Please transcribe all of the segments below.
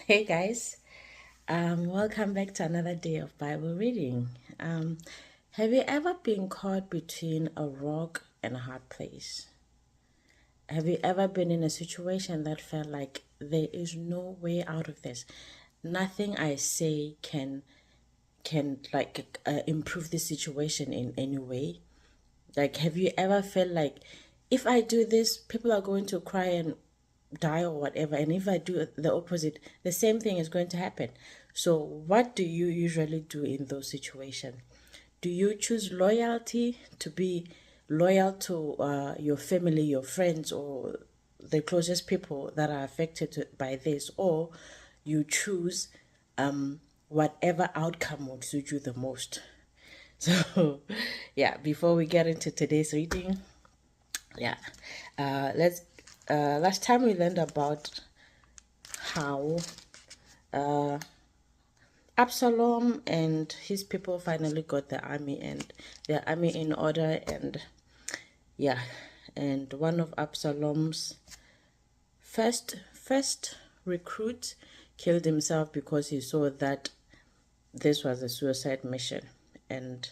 Hey guys, welcome back to another day of Bible reading. Have you ever been caught between a rock and a hard place? Have you ever been in a situation that felt like there is no way out of this? Nothing I say can improve the situation in any way. Like, have you ever felt like if I do this, people are going to cry and die or whatever, and if I do the opposite, the same thing is going to happen? So what do you usually do in those situations? Do you choose loyalty, to be loyal to your family, your friends, or the closest people that are affected by this, or you choose whatever outcome would suit you the most? So yeah, before we get into today's reading, yeah, let's last time we learned about how Absalom and his people finally got their army in order. And yeah, and one of Absalom's first recruit killed himself because he saw that this was a suicide mission, and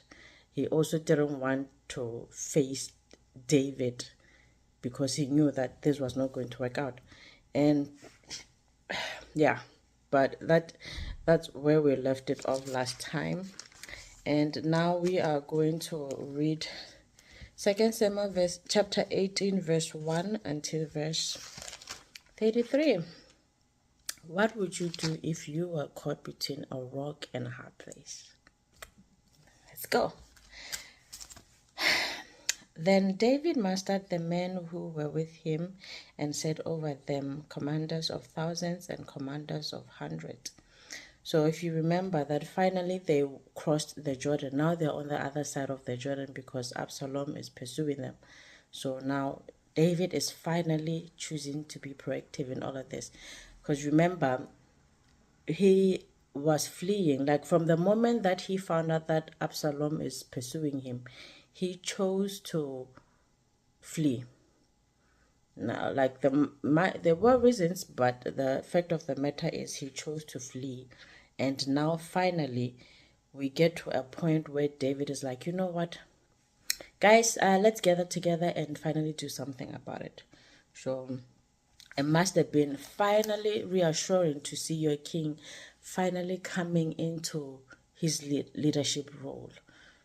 he also didn't want to face David because he knew that this was not going to work out. And yeah, but that's where we left it off last time. And now we are going to read 2 Samuel chapter 18 verse 1 until verse 33. What would you do if you were caught between a rock and a hard place? Let's go. Then David mustered the men who were with him and set over them commanders of thousands and commanders of hundreds. So if you remember that finally they crossed the Jordan. Now they're on the other side of the Jordan because Absalom is pursuing them. So now David is finally choosing to be proactive in all of this. Because remember, he was fleeing. Like from the moment that he found out that Absalom is pursuing him, he chose to flee. Now, like there were reasons, but the fact of the matter is he chose to flee. And now finally, we get to a point where David is like, you know what, guys, let's gather together and finally do something about it. So it must have been finally reassuring to see your king finally coming into his leadership role.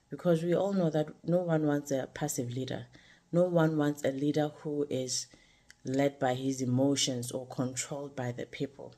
Because we all know that no one wants a passive leader. No one wants a leader who is led by his emotions or controlled by the people.